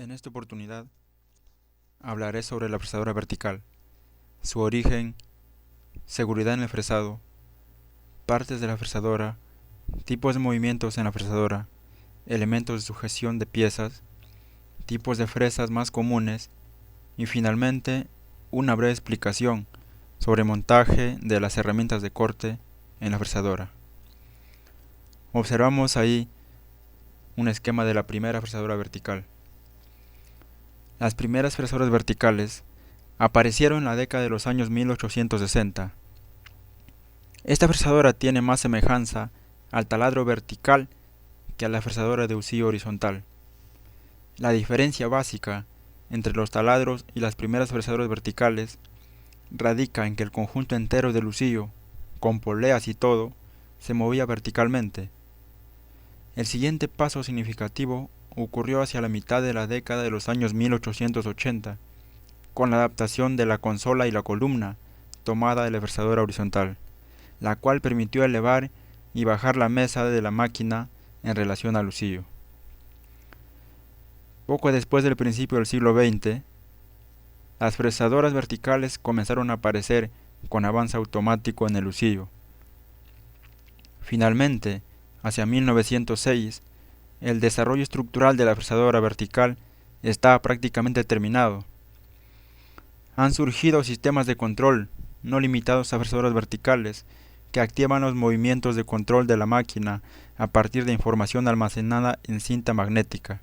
En esta oportunidad hablaré sobre la fresadora vertical, su origen, seguridad en el fresado, partes de la fresadora, tipos de movimientos en la fresadora, elementos de sujeción de piezas, tipos de fresas más comunes y finalmente una breve explicación sobre montaje de las herramientas de corte en la fresadora. Observamos ahí un esquema de la primera fresadora vertical. Las primeras fresadoras verticales aparecieron en la década de los años 1860. Esta fresadora tiene más semejanza al taladro vertical que a la fresadora de husillo horizontal. La diferencia básica entre los taladros y las primeras fresadoras verticales radica en que el conjunto entero del husillo, con poleas y todo, se movía verticalmente. El siguiente paso significativo ocurrió hacia la mitad de la década de los años 1880, con la adaptación de la consola y la columna tomada de la fresadora horizontal, la cual permitió elevar y bajar la mesa de la máquina en relación al husillo. Poco después del principio del siglo XX, las fresadoras verticales comenzaron a aparecer con avance automático en el husillo. Finalmente, hacia 1906, el desarrollo estructural de la fresadora vertical estaba prácticamente terminado. Han surgido sistemas de control no limitados a fresadoras verticales que activan los movimientos de control de la máquina a partir de información almacenada en cinta magnética,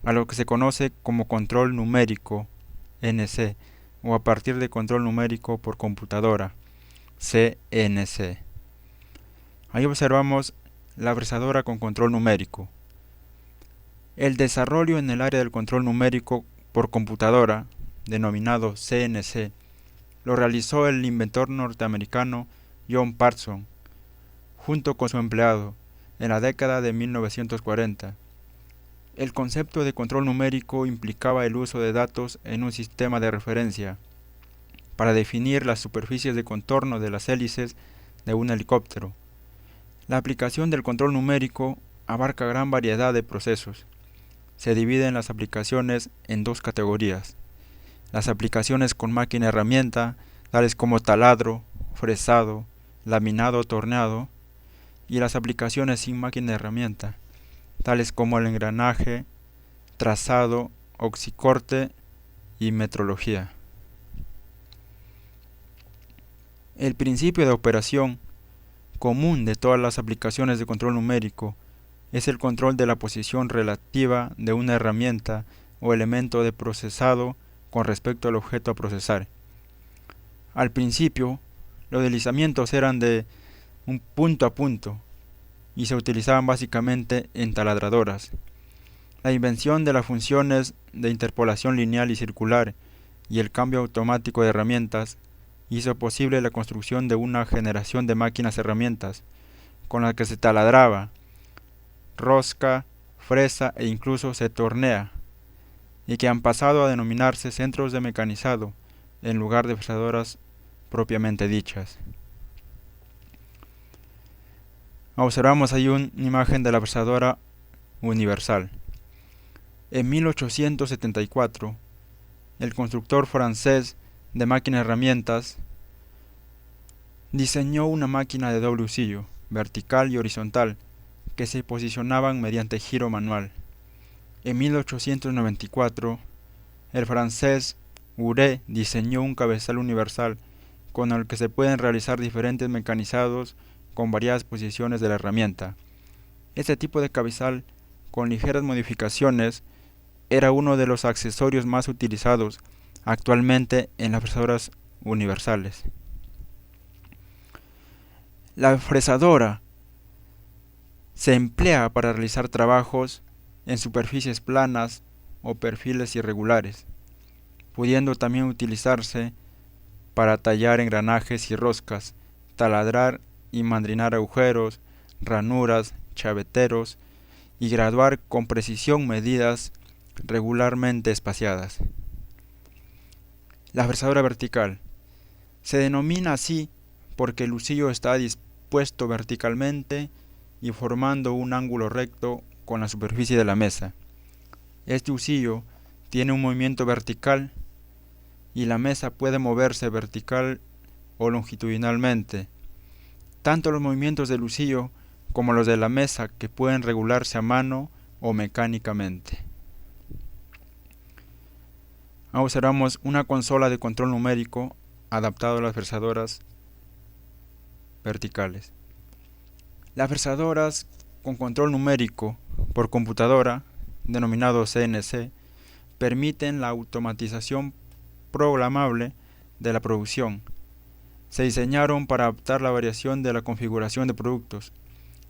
a lo que se conoce como control numérico (NC) o a partir de control numérico por computadora (CNC). Ahí observamos la fresadora con control numérico. El desarrollo en el área del control numérico por computadora, denominado CNC, lo realizó el inventor norteamericano John Parsons, junto con su empleado, en la década de 1940. El concepto de control numérico implicaba el uso de datos en un sistema de referencia para definir las superficies de contorno de las hélices de un helicóptero. La aplicación del control numérico abarca gran variedad de procesos. Se dividen las aplicaciones en dos categorías: las aplicaciones con máquina herramienta, tales como taladro, fresado, laminado o torneado, y las aplicaciones sin máquina herramienta, tales como el engranaje, trazado, oxicorte y metrología. El principio de operación común de todas las aplicaciones de control numérico es el control de la posición relativa de una herramienta o elemento de procesado con respecto al objeto a procesar. Al principio, los deslizamientos eran de un punto a punto y se utilizaban básicamente en taladradoras. La invención de las funciones de interpolación lineal y circular y el cambio automático de herramientas hizo posible la construcción de una generación de máquinas herramientas con las que se taladraba, rosca, fresa e incluso se tornea, y que han pasado a denominarse centros de mecanizado en lugar de fresadoras propiamente dichas. Observamos ahí una imagen de la fresadora universal. En 1874, el constructor francés de máquinas herramientas diseñó una máquina de doble husillo, vertical y horizontal, que se posicionaban mediante giro manual. En 1894, el francés Ure diseñó un cabezal universal con el que se pueden realizar diferentes mecanizados con variadas posiciones de la herramienta. Este tipo de cabezal, con ligeras modificaciones, era uno de los accesorios más utilizados actualmente en las fresadoras universales. La fresadora se emplea para realizar trabajos en superficies planas o perfiles irregulares, pudiendo también utilizarse para tallar engranajes y roscas, taladrar y mandrinar agujeros, ranuras, chaveteros y graduar con precisión medidas regularmente espaciadas. La fresadora vertical se denomina así porque el husillo está dispuesto verticalmente y formando un ángulo recto con la superficie de la mesa. Este husillo tiene un movimiento vertical y la mesa puede moverse vertical o longitudinalmente. Tanto los movimientos del lucillo como los de la mesa que pueden regularse a mano o mecánicamente. Ahora observamos una consola de control numérico adaptado a las fresadoras verticales. Las fresadoras con control numérico por computadora, denominado CNC, permiten la automatización programable de la producción. Se diseñaron para adaptar la variación de la configuración de productos.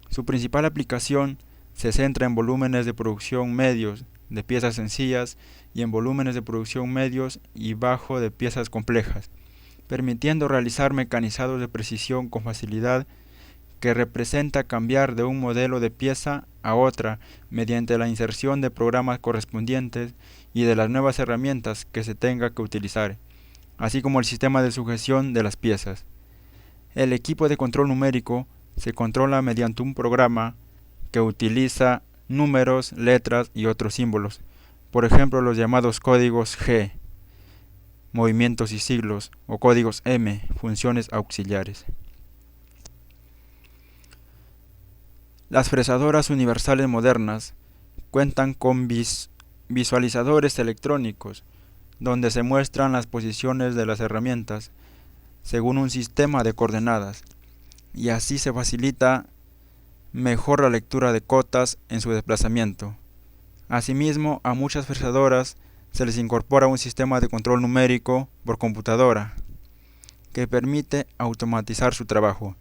Su principal aplicación se centra en volúmenes de producción medios de piezas sencillas y en volúmenes de producción medios y bajo de piezas complejas, permitiendo realizar mecanizados de precisión con facilidad que representa cambiar de un modelo de pieza a otra mediante la inserción de programas correspondientes y de las nuevas herramientas que se tenga que utilizar, así como el sistema de sujeción de las piezas. El equipo de control numérico se controla mediante un programa que utiliza números, letras y otros símbolos, por ejemplo los llamados códigos G, movimientos y siglos, o códigos M, funciones auxiliares. Las fresadoras universales modernas cuentan con visualizadores electrónicos, donde se muestran las posiciones de las herramientas según un sistema de coordenadas, y así se facilita mejor la lectura de cotas en su desplazamiento. Asimismo, a muchas fresadoras se les incorpora un sistema de control numérico por computadora, que permite automatizar su trabajo.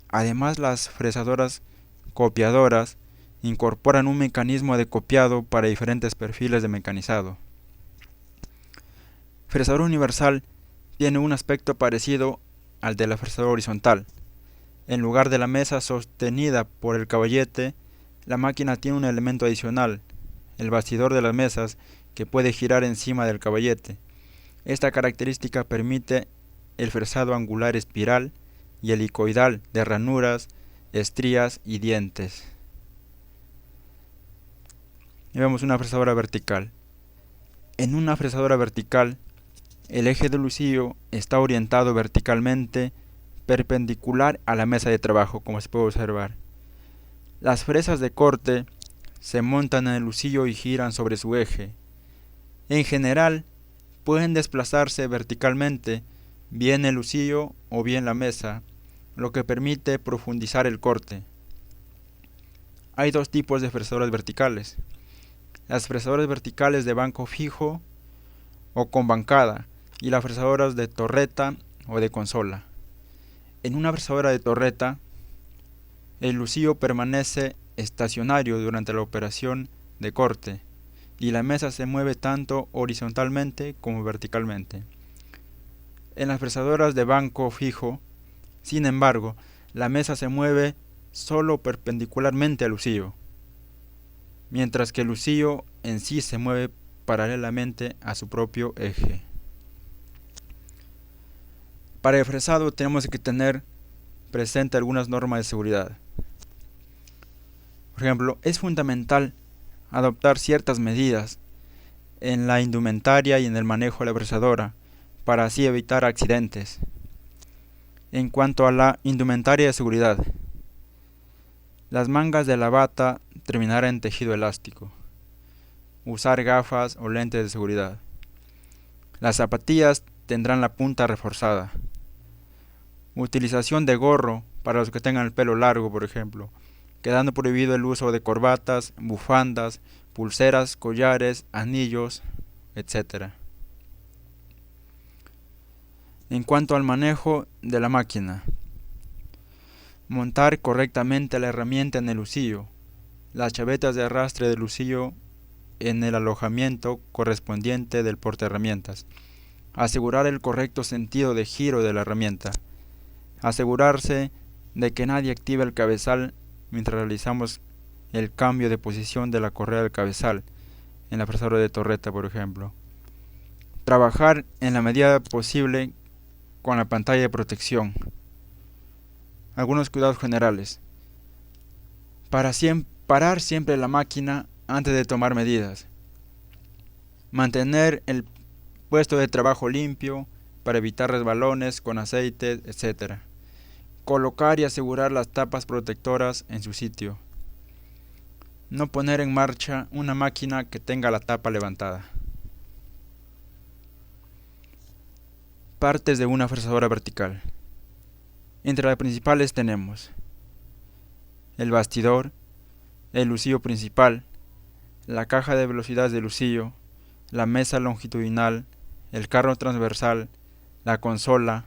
Además, las fresadoras copiadoras incorporan un mecanismo de copiado para diferentes perfiles de mecanizado. Fresadora universal tiene un aspecto parecido al de la fresadora horizontal. En lugar de la mesa sostenida por el caballete, la máquina tiene un elemento adicional, el bastidor de las mesas, que puede girar encima del caballete. Esta característica permite el fresado angular espiral y helicoidal de ranuras, estrías y dientes. Y vemos una fresadora vertical. En una fresadora vertical, el eje del lucillo está orientado verticalmente perpendicular a la mesa de trabajo, como se puede observar. Las fresas de corte se montan en el lucillo y giran sobre su eje. En general, pueden desplazarse verticalmente, bien el lucillo o bien la mesa, lo que permite profundizar el corte. Hay dos tipos de fresadoras verticales: las fresadoras verticales de banco fijo o con bancada, y las fresadoras de torreta o de consola. En una fresadora de torreta, el lucillo permanece estacionario durante la operación de corte y la mesa se mueve tanto horizontalmente como verticalmente. En las fresadoras de banco fijo, sin embargo, la mesa se mueve solo perpendicularmente al lucillo, mientras que el lucillo en sí se mueve paralelamente a su propio eje. Para el fresado tenemos que tener presente algunas normas de seguridad. Por ejemplo, es fundamental adoptar ciertas medidas en la indumentaria y en el manejo de la fresadora para así evitar accidentes. En cuanto a la indumentaria de seguridad, las mangas de la bata terminarán en tejido elástico. Usar gafas o lentes de seguridad. Las zapatillas tendrán la punta reforzada. Utilización de gorro para los que tengan el pelo largo, por ejemplo, quedando prohibido el uso de corbatas, bufandas, pulseras, collares, anillos, etc. En cuanto al manejo de la máquina, montar correctamente la herramienta en el lucillo, las chavetas de arrastre del lucillo en el alojamiento correspondiente del portaherramientas, asegurar el correcto sentido de giro de la herramienta, asegurarse de que nadie active el cabezal mientras realizamos el cambio de posición de la correa del cabezal en la fresadora de torreta, por ejemplo. Trabajar en la medida posible con la pantalla de protección. Algunos cuidados generales. Parar siempre la máquina antes de tomar medidas. Mantener el puesto de trabajo limpio para evitar resbalones con aceite, etc. Colocar y asegurar las tapas protectoras en su sitio. No poner en marcha una máquina que tenga la tapa levantada. Partes de una fresadora vertical. Entre las principales tenemos el bastidor, el lucillo principal, la caja de velocidades del lucillo, la mesa longitudinal, el carro transversal, la consola,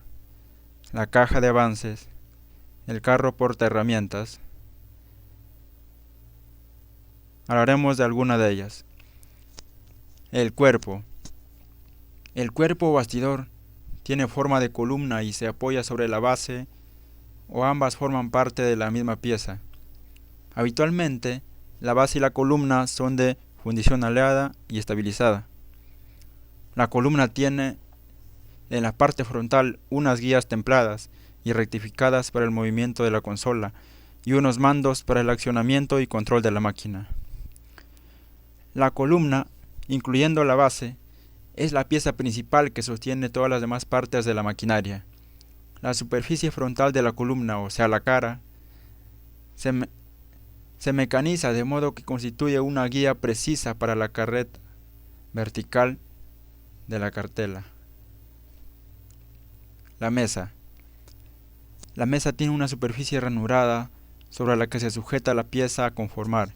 la caja de avances, el carro portaherramientas. Hablaremos de alguna de ellas. El cuerpo. El cuerpo o bastidor tiene forma de columna y se apoya sobre la base, o ambas forman parte de la misma pieza. Habitualmente, la base y la columna son de fundición aleada y estabilizada. La columna tiene en la parte frontal unas guías templadas y rectificadas para el movimiento de la consola y unos mandos para el accionamiento y control de la máquina. La columna, incluyendo la base, es la pieza principal que sostiene todas las demás partes de la maquinaria. La superficie frontal de la columna, o sea la cara, se mecaniza de modo que constituye una guía precisa para la carreta vertical de la cartela. La mesa. La mesa tiene una superficie ranurada sobre la que se sujeta la pieza a conformar.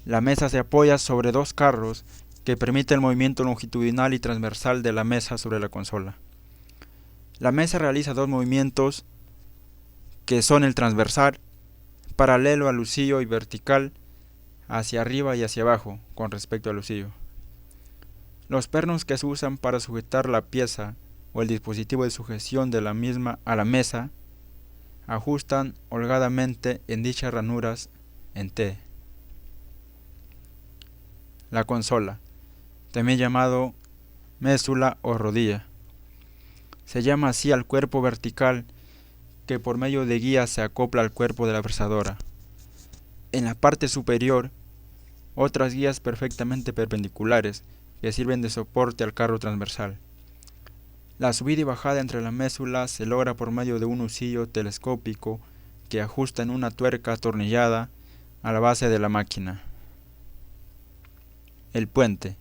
La mesa se apoya sobre dos carros que permiten el movimiento longitudinal y transversal de la mesa sobre la consola. La mesa realiza dos movimientos que son el transversal, paralelo al lucillo, y vertical, hacia arriba y hacia abajo, con respecto al lucillo. Los pernos que se usan para sujetar la pieza o el dispositivo de sujeción de la misma a la mesa ajustan holgadamente en dichas ranuras en T. La consola, también llamado mésula o rodilla, se llama así al cuerpo vertical que por medio de guías se acopla al cuerpo de la fresadora. En la parte superior, otras guías perfectamente perpendiculares que sirven de soporte al carro transversal. La subida y bajada entre la mésula se logra por medio de un husillo telescópico que ajusta en una tuerca atornillada a la base de la máquina. El puente.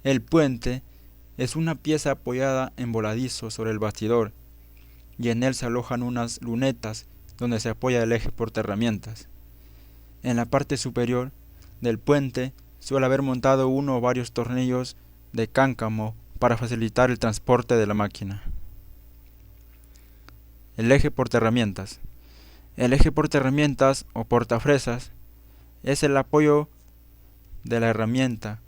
El puente es una pieza apoyada en voladizo sobre el bastidor y en él se alojan unas lunetas donde se apoya el eje portaherramientas. En la parte superior del puente suele haber montado uno o varios tornillos de cáncamo para facilitar el transporte de la máquina. El eje portaherramientas. El eje portaherramientas o portafresas es el apoyo de la herramienta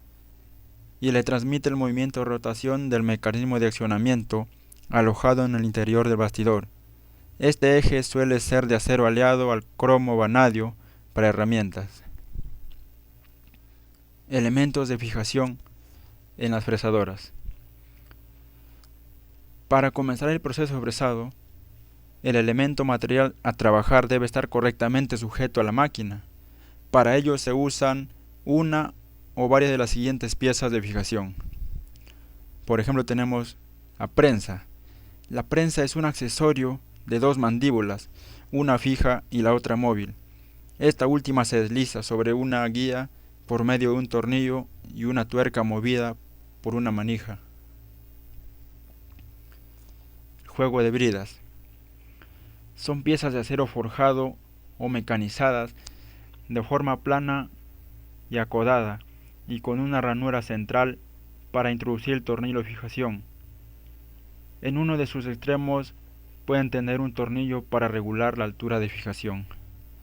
y le transmite el movimiento de rotación del mecanismo de accionamiento alojado en el interior del bastidor. Este eje suele ser de acero aleado al cromo vanadio para herramientas. Elementos de fijación en las fresadoras. Para comenzar el proceso de fresado, el elemento material a trabajar debe estar correctamente sujeto a la máquina. Para ello se usan una o varias de las siguientes piezas de fijación. Por ejemplo, tenemos la prensa. La prensa es un accesorio de dos mandíbulas, una fija y la otra móvil. Esta última se desliza sobre una guía por medio de un tornillo y una tuerca movida por una manija. Juego de bridas. Son piezas de acero forjado o mecanizadas de forma plana y acodada y con una ranura central para introducir el tornillo de fijación. En uno de sus extremos pueden tener un tornillo para regular la altura de fijación.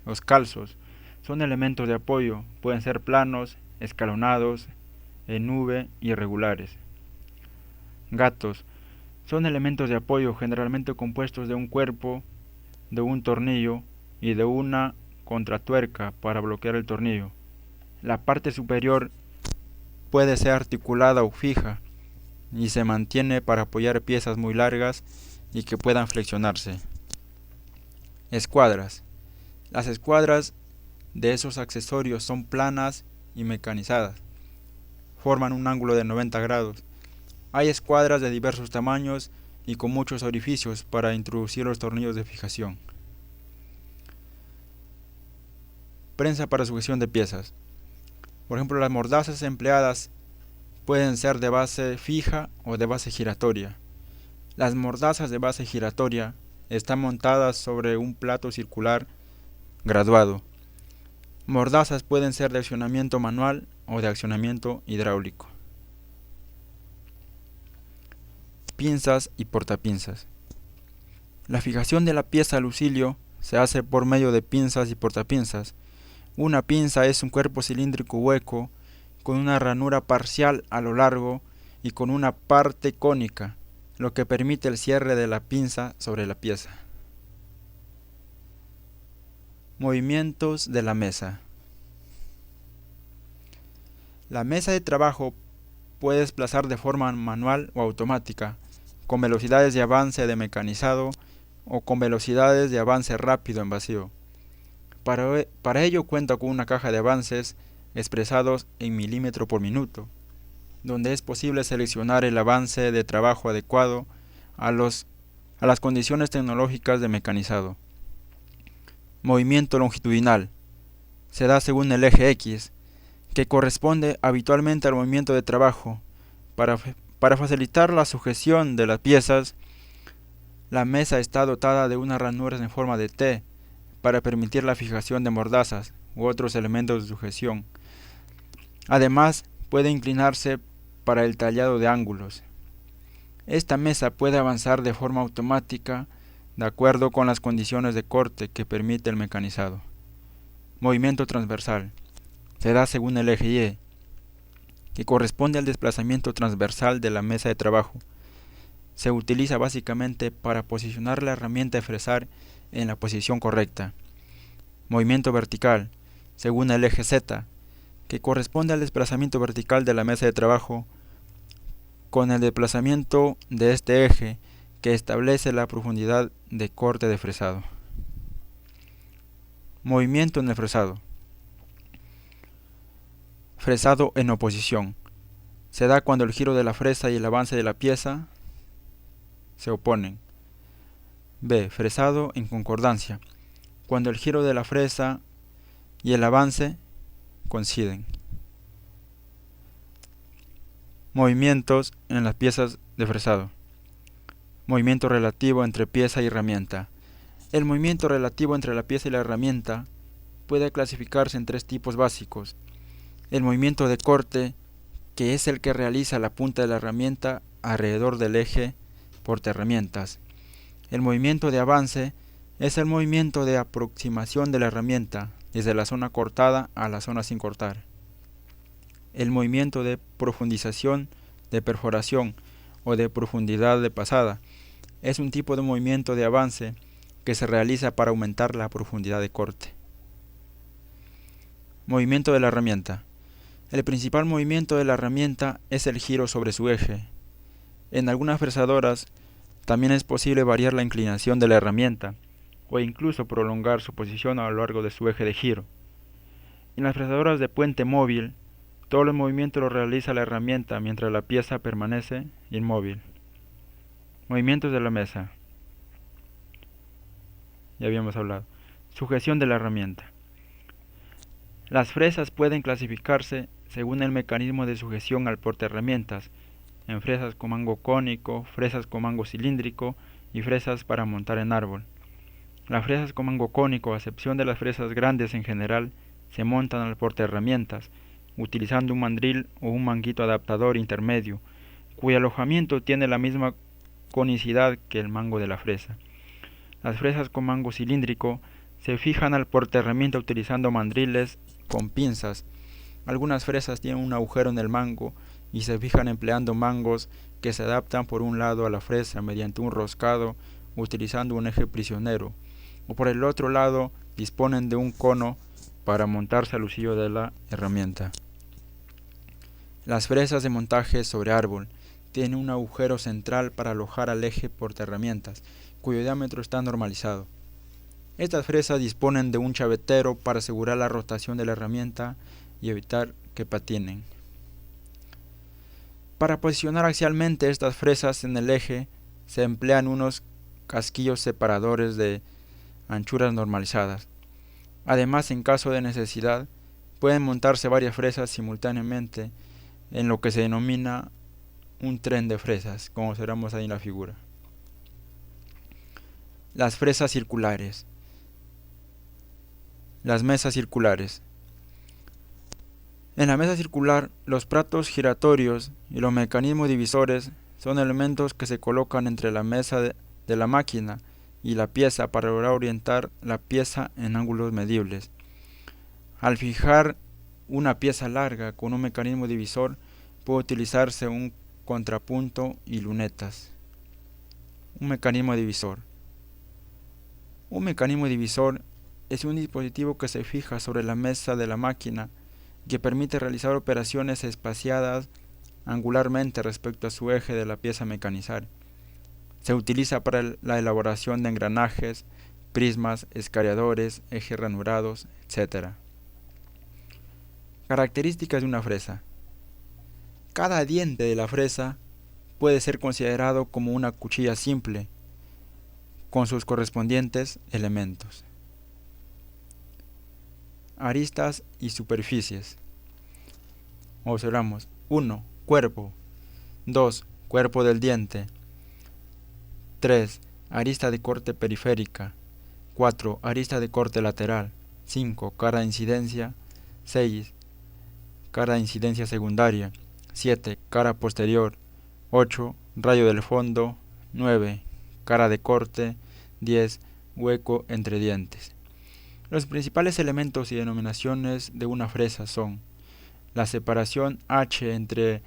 Los calzos son elementos de apoyo, pueden ser planos, escalonados, en V y irregulares. Gatos son elementos de apoyo generalmente compuestos de un cuerpo, de un tornillo y de una contratuerca para bloquear el tornillo. La parte superior puede ser articulada o fija y se mantiene para apoyar piezas muy largas y que puedan flexionarse. Escuadras. Las escuadras de esos accesorios son planas y mecanizadas. forman un ángulo de 90 grados. Hay escuadras de diversos tamaños y con muchos orificios para introducir los tornillos de fijación. Prensa para sujeción de piezas. Por ejemplo, las mordazas empleadas pueden ser de base fija o de base giratoria. Las mordazas de base giratoria están montadas sobre un plato circular graduado. Mordazas pueden ser de accionamiento manual o de accionamiento hidráulico. Pinzas y portapinzas. La fijación de la pieza al usilio se hace por medio de pinzas y portapinzas. Una pinza es un cuerpo cilíndrico hueco con una ranura parcial a lo largo y con una parte cónica, lo que permite el cierre de la pinza sobre la pieza. Movimientos de la mesa. La mesa de trabajo puede desplazar de forma manual o automática, con velocidades de avance de mecanizado o con velocidades de avance rápido en vacío. Para ello cuenta con una caja de avances expresados en milímetro por minuto, donde es posible seleccionar el avance de trabajo adecuado a las condiciones tecnológicas de mecanizado. Movimiento longitudinal. Se da según el eje X, que corresponde habitualmente al movimiento de trabajo. Para facilitar la sujeción de las piezas, la mesa está dotada de unas ranuras en forma de T para permitir la fijación de mordazas u otros elementos de sujeción. Además, puede inclinarse para el tallado de ángulos. Esta mesa puede avanzar de forma automática de acuerdo con las condiciones de corte que permite el mecanizado. Movimiento transversal. Se da según el eje Y, que corresponde al desplazamiento transversal de la mesa de trabajo. Se utiliza básicamente para posicionar la herramienta de fresar en la posición correcta. Movimiento vertical, según el eje Z, que corresponde al desplazamiento vertical de la mesa de trabajo con el desplazamiento de este eje que establece la profundidad de corte de fresado. Movimiento en el fresado. Fresado en oposición. Se da cuando el giro de la fresa y el avance de la pieza se oponen. B. Fresado en concordancia. Cuando el giro de la fresa y el avance coinciden. Movimientos en las piezas de fresado. Movimiento relativo entre pieza y herramienta. El movimiento relativo entre la pieza y la herramienta puede clasificarse en tres tipos básicos. El movimiento de corte, que es el que realiza la punta de la herramienta alrededor del eje portaherramientas. El movimiento de avance es el movimiento de aproximación de la herramienta desde la zona cortada a la zona sin cortar. El movimiento de profundización, de perforación o de profundidad de pasada es un tipo de movimiento de avance que se realiza para aumentar la profundidad de corte. Movimiento de la herramienta. El principal movimiento de la herramienta es el giro sobre su eje. En algunas fresadoras también es posible variar la inclinación de la herramienta o incluso prolongar su posición a lo largo de su eje de giro. En las fresadoras de puente móvil, todo el movimiento lo realiza la herramienta mientras la pieza permanece inmóvil. Movimientos de la mesa. Ya habíamos hablado. Sujeción de la herramienta. Las fresas pueden clasificarse según el mecanismo de sujeción al portaherramientas, en fresas con mango cónico, fresas con mango cilíndrico y fresas para montar en árbol. Las fresas con mango cónico, a excepción de las fresas grandes en general, se montan al portaherramientas, utilizando un mandril o un manguito adaptador intermedio, cuyo alojamiento tiene la misma conicidad que el mango de la fresa. Las fresas con mango cilíndrico se fijan al portaherramienta utilizando mandriles con pinzas. Algunas fresas tienen un agujero en el mango y se fijan empleando mangos que se adaptan por un lado a la fresa mediante un roscado utilizando un eje prisionero, o por el otro lado disponen de un cono para montarse al usillo de la herramienta. Las fresas de montaje sobre árbol tienen un agujero central para alojar al eje portaherramientas, cuyo diámetro está normalizado. Estas fresas disponen de un chavetero para asegurar la rotación de la herramienta y evitar que patinen. Para posicionar axialmente estas fresas en el eje se emplean unos casquillos separadores de anchuras normalizadas. Además, en caso de necesidad, pueden montarse varias fresas simultáneamente en lo que se denomina un tren de fresas, como observamos ahí en la figura. Las fresas circulares. Las mesas circulares. En la mesa circular, los platos giratorios y los mecanismos divisores son elementos que se colocan entre la mesa de la máquina y la pieza para lograr orientar la pieza en ángulos medibles. Al fijar una pieza larga con un mecanismo divisor, puede utilizarse un contrapunto y lunetas. Un mecanismo divisor. Un mecanismo divisor es un dispositivo que se fija sobre la mesa de la máquina que permite realizar operaciones espaciadas angularmente respecto a su eje de la pieza a mecanizar. Se utiliza para la elaboración de engranajes, prismas, escariadores, ejes ranurados, etc. Características de una fresa. Cada diente de la fresa puede ser considerado como una cuchilla simple, con sus correspondientes elementos. Aristas y superficies. Observamos 1. Cuerpo. 2. Cuerpo del diente. 3. Arista de corte periférica. 4. Arista de corte lateral. 5. Cara de incidencia. 6. Cara de incidencia secundaria. 7. Cara posterior. 8. Rayo del fondo. 9. Cara de corte. 10. Hueco entre dientes. Los principales elementos y denominaciones de una fresa son la separación H entre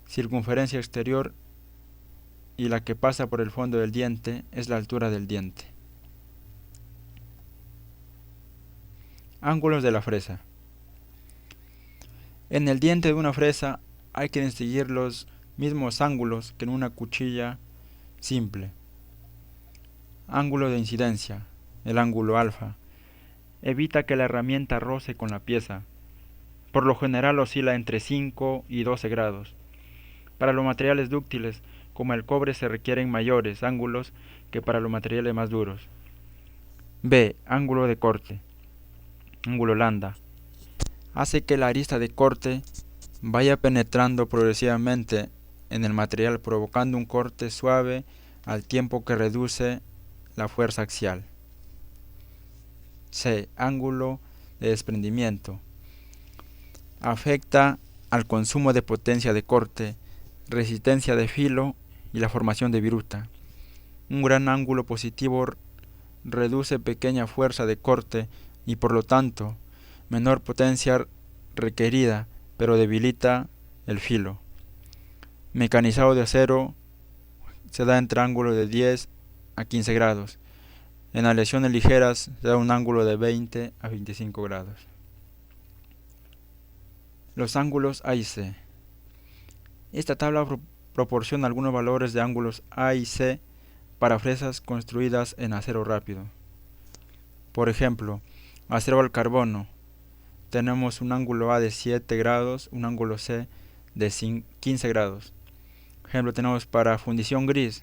circunferencia exterior y la que pasa por el fondo del diente es la altura del diente. Ángulos de la fresa. En el diente de una fresa hay que distinguir los mismos ángulos que en una cuchilla simple. Ángulo de incidencia, el ángulo alfa. Evita que la herramienta roce con la pieza. Por lo general oscila entre 5 y 12 grados. Para los materiales dúctiles, como el cobre, se requieren mayores ángulos que para los materiales más duros. B. Ángulo de corte. Ángulo lambda. Hace que la arista de corte vaya penetrando progresivamente en el material, provocando un corte suave al tiempo que reduce la fuerza axial. C. Ángulo de desprendimiento. Afecta al consumo de potencia de corte, resistencia de filo y la formación de viruta. Un gran ángulo positivo reduce pequeña fuerza de corte y por lo tanto menor potencia requerida, pero debilita el filo. Mecanizado de acero se da entre ángulos de 10 a 15 grados. En aleaciones ligeras se da un ángulo de 20 a 25 grados. Los ángulos A y C. Esta tabla proporciona algunos valores de ángulos A y C para fresas construidas en acero rápido. Por ejemplo, acero al carbono. Tenemos un ángulo A de 7 grados, un ángulo C de 15 grados. Ejemplo, tenemos para fundición gris.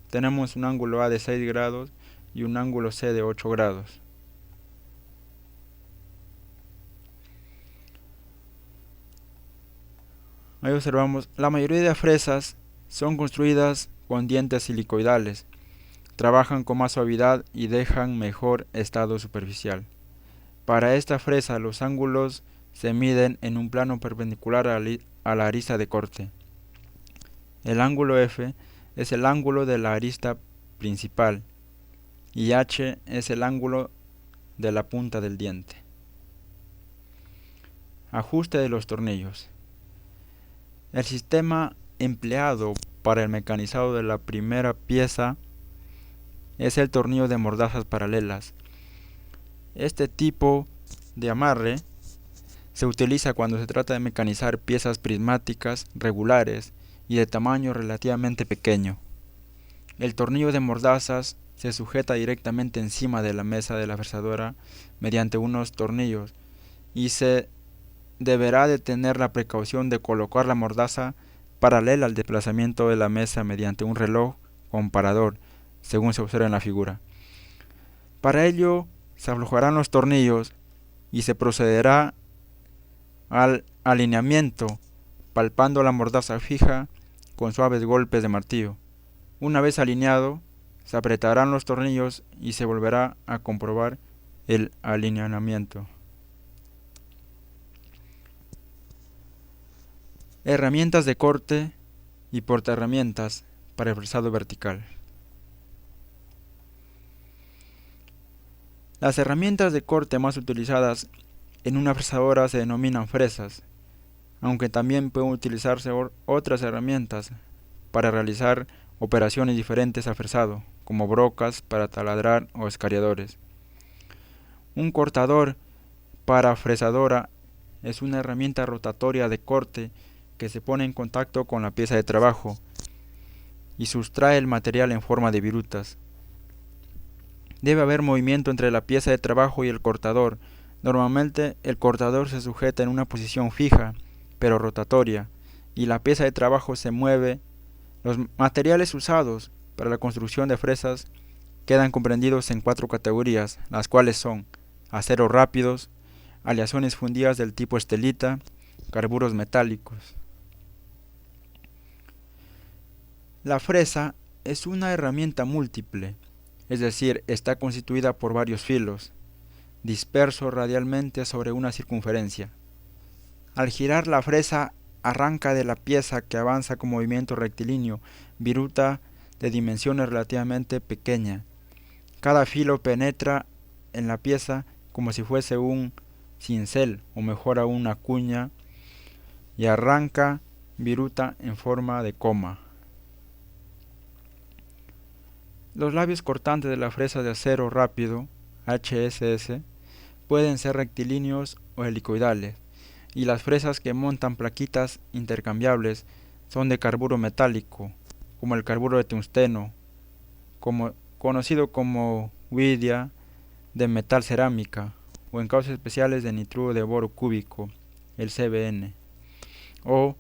Tenemos un ángulo A de 6 grados y un ángulo C de 8 grados. Ahí observamos, la mayoría de fresas son construidas con dientes silicoidales, trabajan con más suavidad y dejan mejor estado superficial. Para esta fresa los ángulos se miden en un plano perpendicular a la arista de corte. El ángulo F es el ángulo de la arista principal y H es el ángulo de la punta del diente. Ajuste de los tornillos. El sistema empleado para el mecanizado de la primera pieza es el tornillo de mordazas paralelas. Este tipo de amarre se utiliza cuando se trata de mecanizar piezas prismáticas regulares y de tamaño relativamente pequeño. El tornillo de mordazas se sujeta directamente encima de la mesa de la fresadora mediante unos tornillos y se deberá de tener la precaución de colocar la mordaza paralela al desplazamiento de la mesa mediante un reloj comparador, según se observa en la figura. Para ello, se aflojarán los tornillos y se procederá al alineamiento, palpando la mordaza fija con suaves golpes de martillo. Una vez alineado, se apretarán los tornillos y se volverá a comprobar el alineamiento. Herramientas de corte y portaherramientas para el fresado vertical. Las herramientas de corte más utilizadas en una fresadora se denominan fresas, aunque también pueden utilizarse otras herramientas para realizar operaciones diferentes al fresado, como brocas para taladrar o escariadores. Un cortador para fresadora es una herramienta rotatoria de corte que se pone en contacto con la pieza de trabajo y sustrae el material en forma de virutas. Debe haber movimiento entre la pieza de trabajo y el cortador. Normalmente el cortador se sujeta en una posición fija, pero rotatoria, y la pieza de trabajo se mueve. Los materiales usados para la construcción de fresas quedan comprendidos en 4 categorías, las cuales son aceros rápidos, aleaciones fundidas del tipo estelita, carburos metálicos. La fresa es una herramienta múltiple, es decir, está constituida por varios filos, dispersos radialmente sobre una circunferencia. Al girar la fresa arranca de la pieza que avanza con movimiento rectilíneo, viruta de dimensiones relativamente pequeña. Cada filo penetra en la pieza como si fuese un cincel o mejor aún una cuña y arranca viruta en forma de coma. Los labios cortantes de la fresa de acero rápido, HSS, pueden ser rectilíneos o helicoidales, y las fresas que montan plaquitas intercambiables son de carburo metálico, como el carburo de tungsteno, conocido como widia, de metal cerámica, o en casos especiales de nitruro de boro cúbico, el CBN, o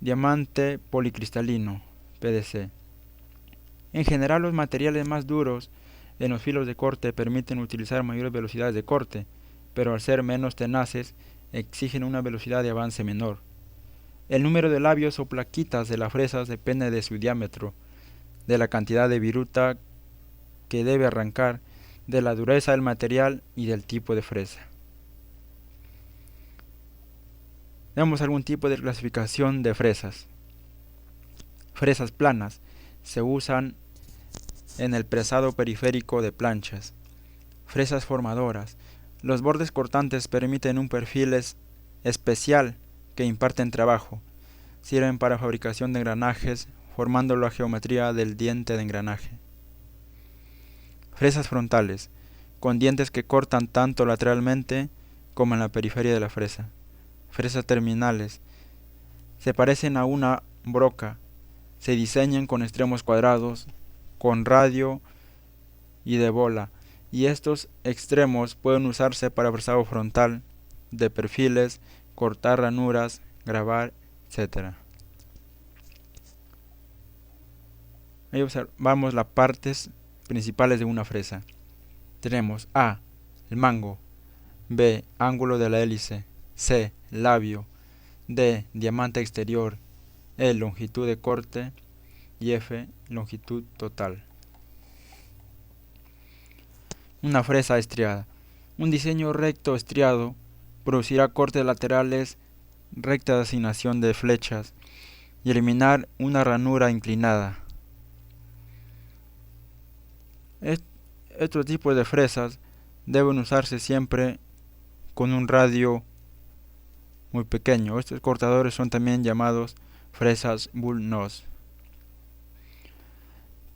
diamante policristalino, PDC. En general, los materiales más duros en los filos de corte permiten utilizar mayores velocidades de corte, pero al ser menos tenaces, exigen una velocidad de avance menor. El número de labios o plaquitas de las fresas depende de su diámetro, de la cantidad de viruta que debe arrancar, de la dureza del material y del tipo de fresa. Veamos algún tipo de clasificación de fresas. Fresas planas se usan en el prensado periférico de planchas. Fresas formadoras. Los bordes cortantes permiten un perfil especial que imparten trabajo. Sirven para fabricación de engranajes, formando la geometría del diente de engranaje. Fresas frontales, con dientes que cortan tanto lateralmente como en la periferia de la fresa. Fresas terminales, se parecen a una broca, se diseñan con extremos cuadrados, con radio y de bola, y estos extremos pueden usarse para fresado frontal, de perfiles, cortar ranuras, grabar, etc. Ahí observamos las partes principales de una fresa. Tenemos A, el mango, B, ángulo de la hélice, C, labio, D, diamante exterior, E, longitud de corte y F, longitud total. Una fresa estriada. Un diseño recto estriado producirá cortes laterales, recta de asignación de flechas y eliminar una ranura inclinada. Estos tipos de fresas deben usarse siempre con un radio muy pequeño. Estos cortadores son también llamados fresas bull nose.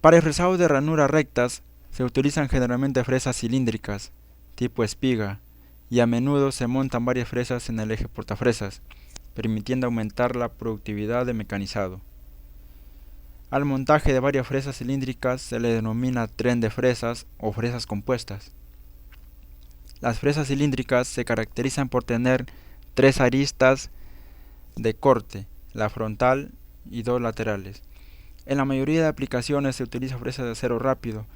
Para el fresado de ranuras rectas se utilizan generalmente fresas cilíndricas, tipo espiga, y a menudo se montan varias fresas en el eje portafresas, permitiendo aumentar la productividad de mecanizado. Al montaje de varias fresas cilíndricas se le denomina tren de fresas o fresas compuestas. Las fresas cilíndricas se caracterizan por tener 3 aristas de corte, la frontal, y 2 laterales. En la mayoría de aplicaciones se utiliza fresas de acero rápido,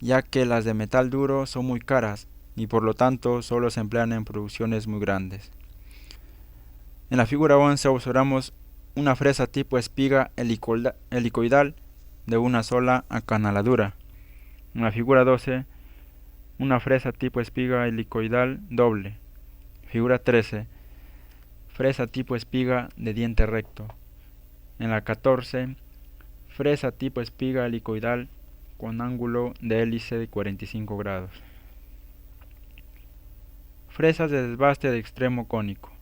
ya que las de metal duro son muy caras y por lo tanto solo se emplean en producciones muy grandes. En la figura 11 observamos una fresa tipo espiga helicoidal de una sola acanaladura. En la figura 12, una fresa tipo espiga helicoidal doble. Figura 13, fresa tipo espiga de diente recto. En la 14, fresa tipo espiga helicoidal con ángulo de hélice de 45 grados. Fresas de desbaste de extremo cónico.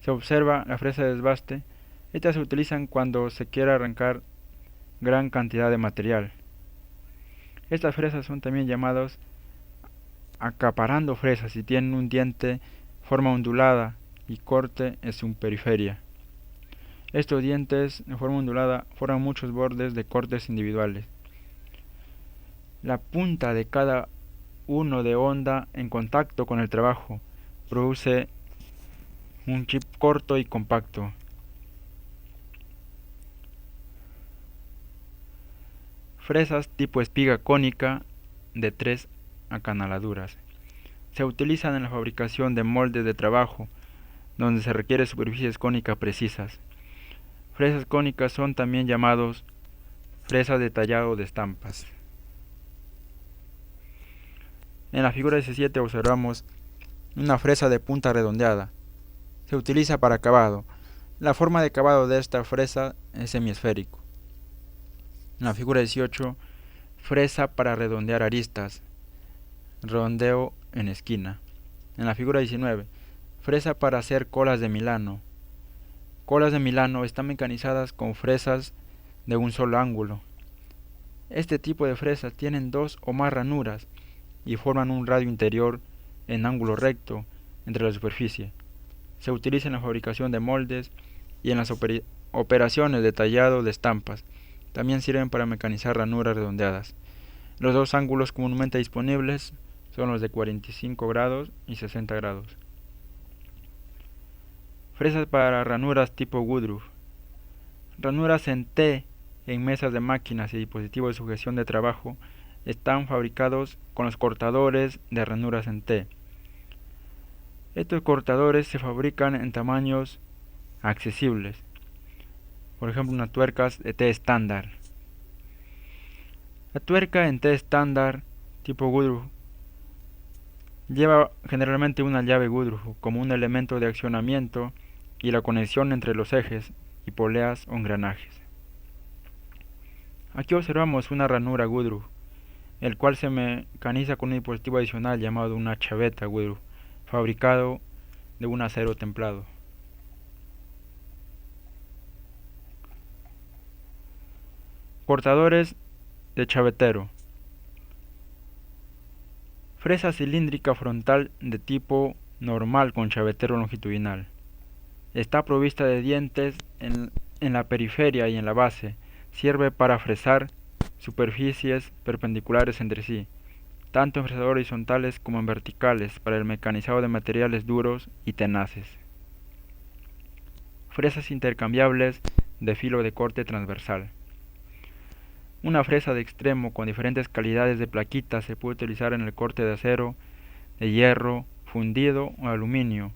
Se observa la fresa de desbaste. Estas se utilizan cuando se quiere arrancar gran cantidad de material. Estas fresas son también llamadas acaparando fresas y tienen un diente forma ondulada y corte en su periferia. Estos dientes de forma ondulada forman muchos bordes de cortes individuales. La punta de cada uno de onda en contacto con el trabajo produce un chip corto y compacto. Fresas tipo espiga cónica de 3 acanaladuras. Se utilizan en la fabricación de moldes de trabajo, donde se requiere superficies cónicas precisas. Fresas cónicas son también llamados fresas de tallado de estampas. En la figura 17 observamos una fresa de punta redondeada. Se utiliza para acabado. La forma de acabado de esta fresa es semiesférico. En la figura 18, fresa para redondear aristas. Redondeo en esquina. En la figura 19, fresa para hacer colas de Milano. Colas de Milano están mecanizadas con fresas de un solo ángulo. Este tipo de fresas tienen 2 o más ranuras y forman un radio interior en ángulo recto entre la superficie. Se utiliza en la fabricación de moldes y en las operaciones de tallado de estampas. También sirven para mecanizar ranuras redondeadas. Los 2 ángulos comúnmente disponibles son los de 45 grados y 60 grados. Fresas para ranuras tipo Woodruff. Ranuras en T en mesas de máquinas y dispositivos de sujeción de trabajo están fabricados con los cortadores de ranuras en T. Estos cortadores se fabrican en tamaños accesibles. Por ejemplo, unas tuercas de T estándar. La tuerca en T estándar tipo Woodruff lleva generalmente una llave Woodruff como un elemento de accionamiento y la conexión entre los ejes y poleas o engranajes. Aquí observamos una ranura Woodruff, el cual se mecaniza con un dispositivo adicional llamado una chaveta Woodruff, fabricado de un acero templado. Cortadores de chavetero. Fresa cilíndrica frontal de tipo normal con chavetero longitudinal. Está provista de dientes en la periferia y en la base. Sirve para fresar superficies perpendiculares entre sí, tanto en fresadores horizontales como en verticales, para el mecanizado de materiales duros y tenaces. Fresas intercambiables de filo de corte transversal. Una fresa de extremo con diferentes calidades de plaquitas se puede utilizar en el corte de acero, de hierro, fundido o aluminio,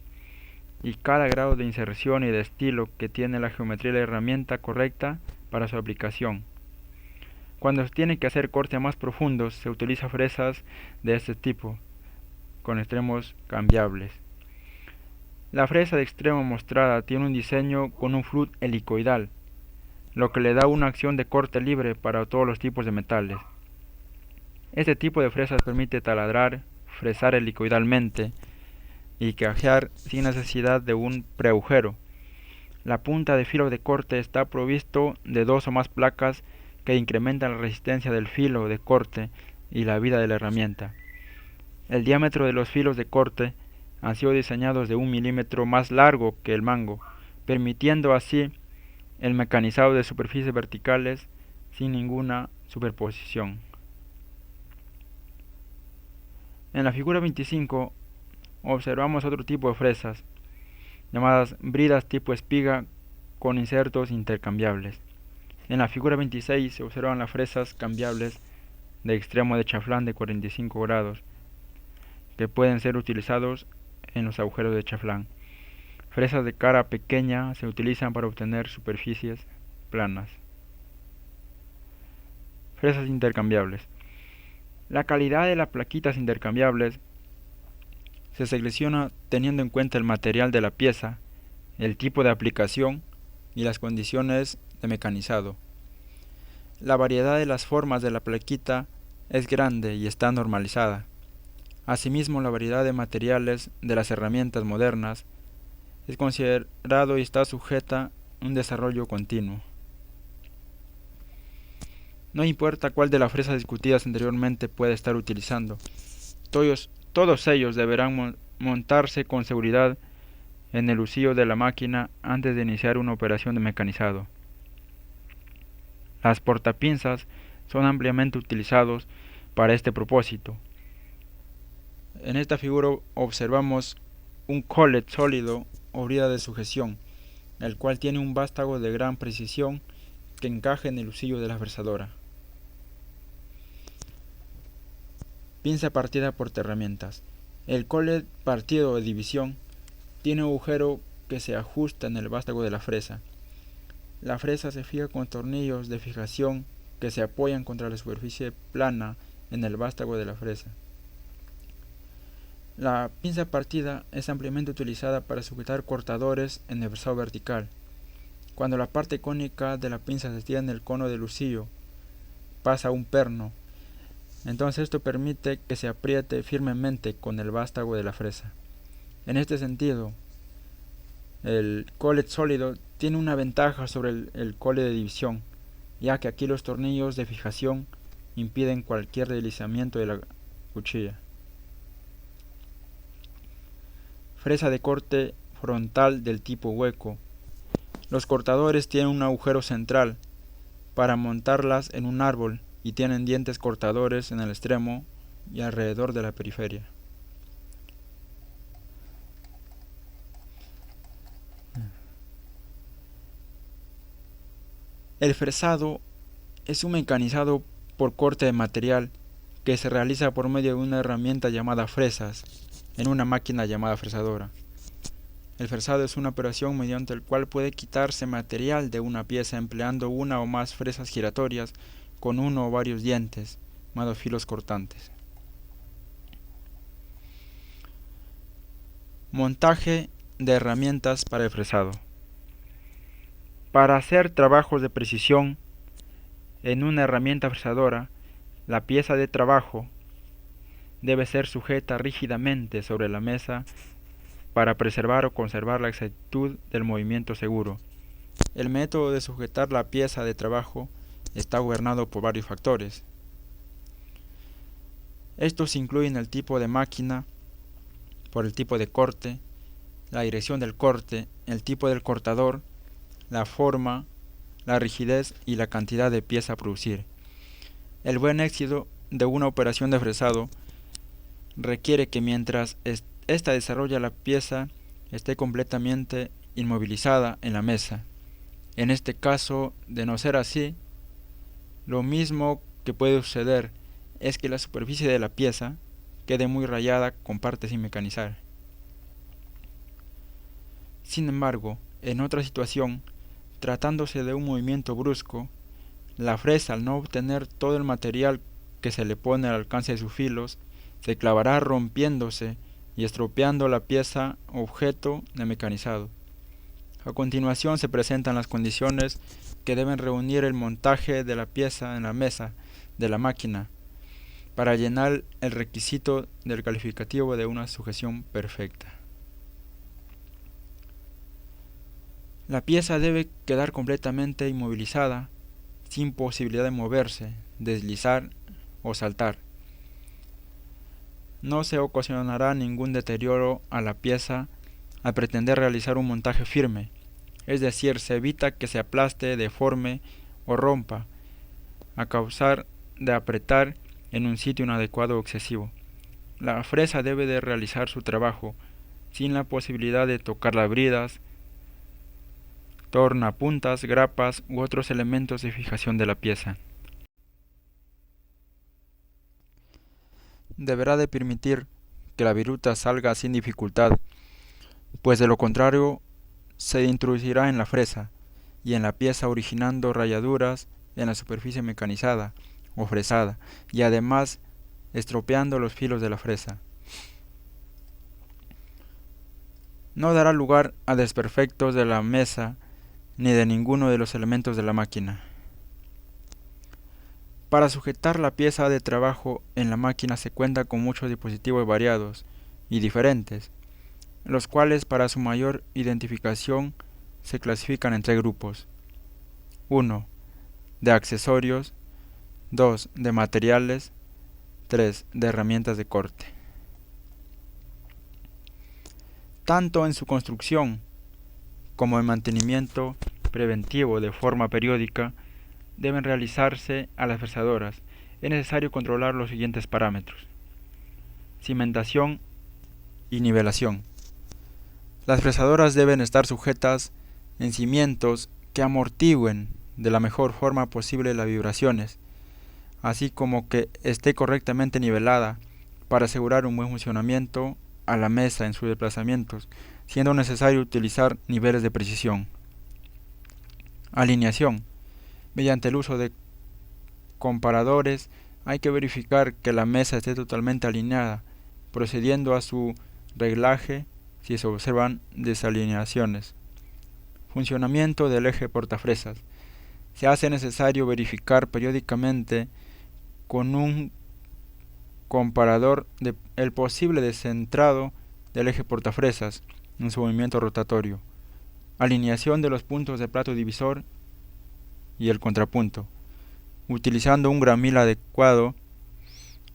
y cada grado de inserción y de estilo que tiene la geometría de la herramienta correcta para su aplicación. Cuando se tiene que hacer cortes más profundos, se utiliza fresas de este tipo, con extremos cambiables. La fresa de extremo mostrada tiene un diseño con un flux helicoidal, lo que le da una acción de corte libre para todos los tipos de metales. Este tipo de fresas permite taladrar, fresar helicoidalmente y cajear sin necesidad de un preagujero. La punta de filo de corte está provisto de 2 o más placas que incrementan la resistencia del filo de corte y la vida de la herramienta. El diámetro de los filos de corte han sido diseñados de 1 milímetro más largo que el mango, permitiendo así el mecanizado de superficies verticales sin ninguna superposición. En la figura 25 observamos otro tipo de fresas, llamadas bridas tipo espiga con insertos intercambiables. En la figura 26 se observan las fresas cambiables de extremo de chaflán de 45 grados que pueden ser utilizados en los agujeros de chaflán. Fresas de cara pequeña se utilizan para obtener superficies planas. Fresas intercambiables. La calidad de las plaquitas intercambiables se selecciona teniendo en cuenta el material de la pieza, el tipo de aplicación y las condiciones de mecanizado. La variedad de las formas de la plaquita es grande y está normalizada. Asimismo, la variedad de materiales de las herramientas modernas es considerado y está sujeta a un desarrollo continuo. No importa cuál de las fresas discutidas anteriormente pueda estar utilizando, todos ellos deberán montarse con seguridad en el husillo de la máquina antes de iniciar una operación de mecanizado. Las portapinzas son ampliamente utilizados para este propósito. En esta figura observamos un collet sólido o brida de sujeción, el cual tiene un vástago de gran precisión que encaja en el husillo de la fresadora. Pinza partida por herramientas. El collet partido de división tiene un agujero que se ajusta en el vástago de la fresa. La fresa se fija con tornillos de fijación que se apoyan contra la superficie plana en el vástago de la fresa. La pinza partida es ampliamente utilizada para sujetar cortadores en el fresado vertical. Cuando la parte cónica de la pinza se estira en el cono del husillo, pasa un perno. Entonces esto permite que se apriete firmemente con el vástago de la fresa. En este sentido, el collet sólido tiene una ventaja sobre el collet de división, ya que aquí los tornillos de fijación impiden cualquier deslizamiento de la cuchilla. Fresa de corte frontal del tipo hueco. Los cortadores tienen un agujero central para montarlas en un árbol y tienen dientes cortadores en el extremo y alrededor de la periferia. El fresado es un mecanizado por corte de material que se realiza por medio de una herramienta llamada fresas en una máquina llamada fresadora. El fresado es una operación mediante la cual puede quitarse material de una pieza empleando una o más fresas giratorias con uno o varios dientes, llamados filos cortantes. Montaje de herramientas para el fresado. Para hacer trabajos de precisión en una herramienta fresadora, la pieza de trabajo debe ser sujeta rígidamente sobre la mesa para preservar o conservar la exactitud del movimiento seguro. El método de sujetar la pieza de trabajo está gobernado por varios factores. Estos incluyen el tipo de máquina, por el tipo de corte, la dirección del corte, el tipo del cortador, la forma, la rigidez y la cantidad de pieza a producir. El buen éxito de una operación de fresado requiere que mientras esta desarrolla la pieza esté completamente inmovilizada en la mesa. En este caso, de no ser así, lo mismo que puede suceder es que la superficie de la pieza quede muy rayada con partes sin mecanizar. Sin embargo, en otra situación, tratándose de un movimiento brusco, la fresa, al no obtener todo el material que se le pone al alcance de sus filos, se clavará rompiéndose y estropeando la pieza objeto de mecanizado. A continuación se presentan las condiciones que deben reunir el montaje de la pieza en la mesa de la máquina para llenar el requisito del calificativo de una sujeción perfecta. La pieza debe quedar completamente inmovilizada, sin posibilidad de moverse, deslizar o saltar. No se ocasionará ningún deterioro a la pieza al pretender realizar un montaje firme, es decir, se evita que se aplaste, deforme o rompa a causa de apretar en un sitio inadecuado o excesivo. La fresa debe de realizar su trabajo sin la posibilidad de tocar las bridas, tornapuntas, grapas u otros elementos de fijación de la pieza. Deberá de permitir que la viruta salga sin dificultad, pues de lo contrario se introducirá en la fresa y en la pieza originando rayaduras en la superficie mecanizada o fresada y además estropeando los filos de la fresa. No dará lugar a desperfectos de la mesa ni de ninguno de los elementos de la máquina. Para sujetar la pieza de trabajo en la máquina se cuenta con muchos dispositivos variados y diferentes, los cuales para su mayor identificación se clasifican en 3 grupos. 1. De accesorios. 2. De materiales. 3. De herramientas de corte. Tanto en su construcción como en mantenimiento preventivo de forma periódica deben realizarse a las fresadoras. Es necesario controlar los siguientes parámetros: cimentación y nivelación. Las fresadoras deben estar sujetas en cimientos que amortigüen de la mejor forma posible las vibraciones, así como que esté correctamente nivelada para asegurar un buen funcionamiento a la mesa en sus desplazamientos, siendo necesario utilizar niveles de precisión. Alineación. Mediante el uso de comparadores hay que verificar que la mesa esté totalmente alineada, procediendo a su reglaje si se observan desalineaciones. Funcionamiento del eje portafresas. Se hace necesario verificar periódicamente con un comparador el posible descentrado del eje portafresas en su movimiento rotatorio. Alineación de los puntos de plato divisor y el contrapunto. Utilizando un gramil adecuado,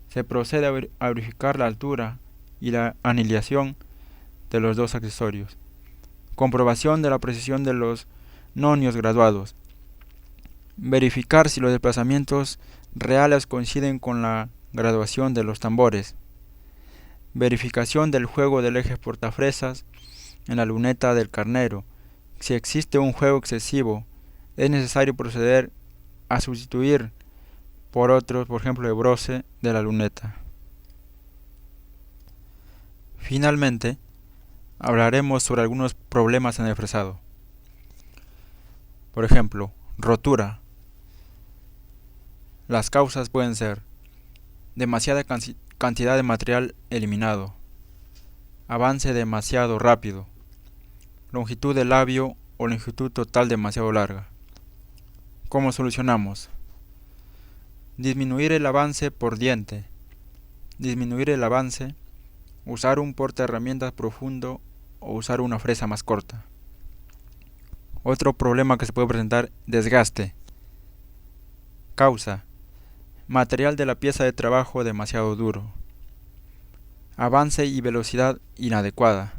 se procede a verificar la altura y la anilación de los dos accesorios. Comprobación de la precisión de los nonios graduados. Verificar si los desplazamientos reales coinciden con la graduación de los tambores. Verificación del juego del eje portafresas en la luneta del carnero. Si existe un juego excesivo, es necesario proceder a sustituir por otros, por ejemplo, de bronce de la luneta. Finalmente, hablaremos sobre algunos problemas en el fresado. Por ejemplo, rotura. Las causas pueden ser demasiada cantidad de material eliminado, avance demasiado rápido, longitud del labio o longitud total demasiado larga. ¿Cómo solucionamos? Disminuir el avance por diente. Disminuir el avance, usar un portaherramientas profundo o usar una fresa más corta. Otro problema que se puede presentar: desgaste. Causa: material de la pieza de trabajo demasiado duro. Avance y velocidad inadecuada.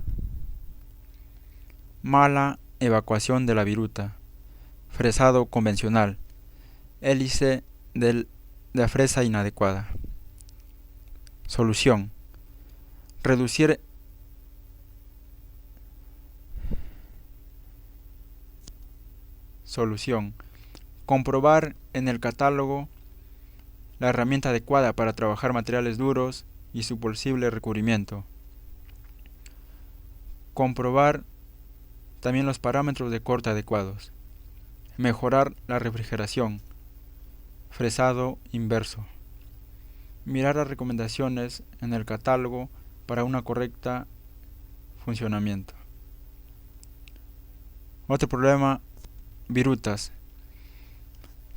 Mala evacuación de la viruta. Fresado convencional. Hélice de la fresa inadecuada. Solución: reducir comprobar en el catálogo la herramienta adecuada para trabajar materiales duros y su posible recubrimiento. Comprobar también los parámetros de corte adecuados. Mejorar la refrigeración. Fresado inverso. Mirar las recomendaciones en el catálogo para una correcta funcionamiento. Otro problema: virutas.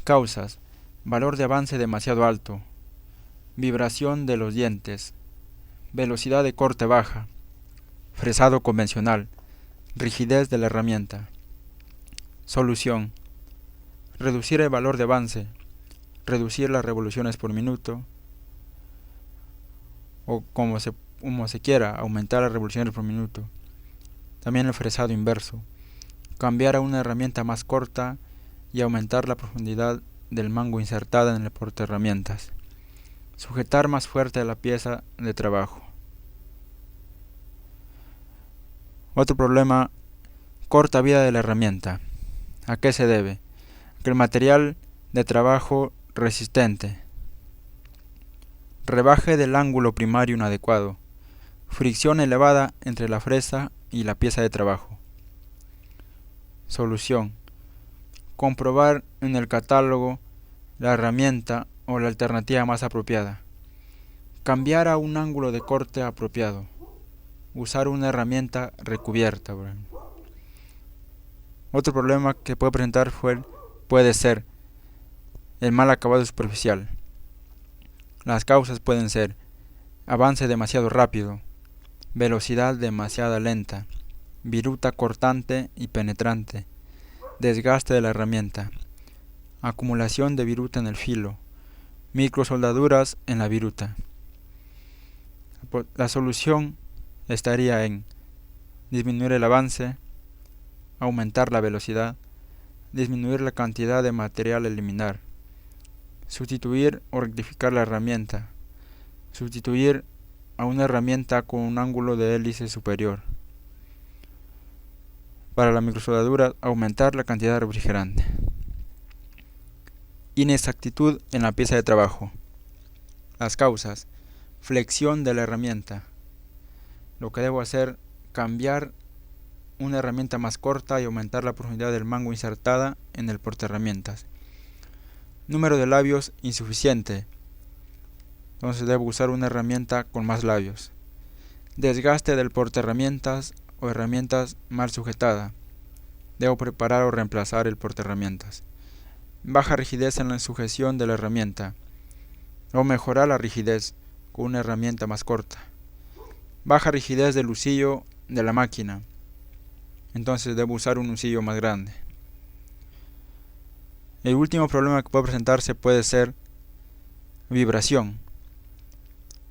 Causas: valor de avance demasiado alto, vibración de los dientes, velocidad de corte baja, fresado convencional, rigidez de la herramienta. Solución: reducir el valor de avance, reducir las revoluciones por minuto, o como se quiera, aumentar las revoluciones por minuto. También el fresado inverso, cambiar a una herramienta más corta y aumentar la profundidad del mango insertada en el portaherramientas. Sujetar más fuerte la pieza de trabajo. Otro problema: corta vida de la herramienta. ¿A qué se debe? Que el material de trabajo resistente. Rebaje del ángulo primario inadecuado. Fricción elevada entre la fresa y la pieza de trabajo. Solución. Comprobar en el catálogo la herramienta o la alternativa más apropiada. Cambiar a un ángulo de corte apropiado. Usar una herramienta recubierta. Otro problema que puede presentar puede ser el mal acabado superficial. Las causas pueden ser avance demasiado rápido, velocidad demasiado lenta, viruta cortante y penetrante, desgaste de la herramienta, acumulación de viruta en el filo, microsoldaduras en la viruta. La solución estaría en disminuir el avance, aumentar la velocidad, disminuir la cantidad de material a eliminar, sustituir o rectificar la herramienta, sustituir a una herramienta con un ángulo de hélice superior. Para la microsoldadura, aumentar la cantidad de refrigerante. Inexactitud en la pieza de trabajo. Las causas: flexión de la herramienta. Lo que debo hacer, cambiar una herramienta más corta y aumentar la profundidad del mango insertada en el portaherramientas. Número de labios insuficiente. Entonces debo usar una herramienta con más labios. Desgaste del portaherramientas o herramientas mal sujetada. Debo preparar o reemplazar el portaherramientas. Baja rigidez en la sujeción de la herramienta. O mejorar la rigidez con una herramienta más corta. Baja rigidez del husillo de la máquina. Entonces debo usar un husillo más grande. El último problema que puede presentarse puede ser vibración.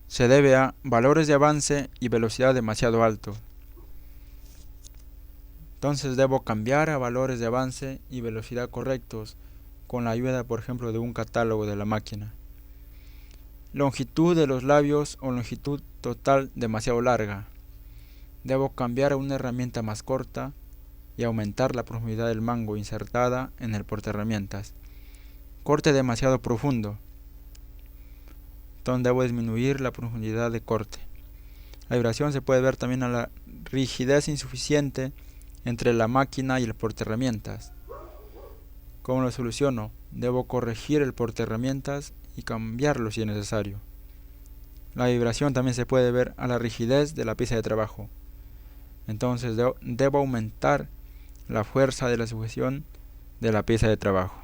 Se debe a valores de avance y velocidad demasiado altos. Entonces debo cambiar a valores de avance y velocidad correctos con la ayuda, por ejemplo, de un catálogo de la máquina. Longitud de los labios o longitud total demasiado larga. Debo cambiar a una herramienta más corta y aumentar la profundidad del mango insertada en el portaherramientas. Corte demasiado profundo. Entonces debo disminuir la profundidad de corte. La vibración se puede ver también a la rigidez insuficiente entre la máquina y el portaherramientas. ¿Cómo lo soluciono? Debo corregir el portaherramientas y cambiarlo si es necesario. La vibración también se puede ver a la rigidez de la pieza de trabajo. Entonces debo aumentar la fuerza de la sujeción de la pieza de trabajo.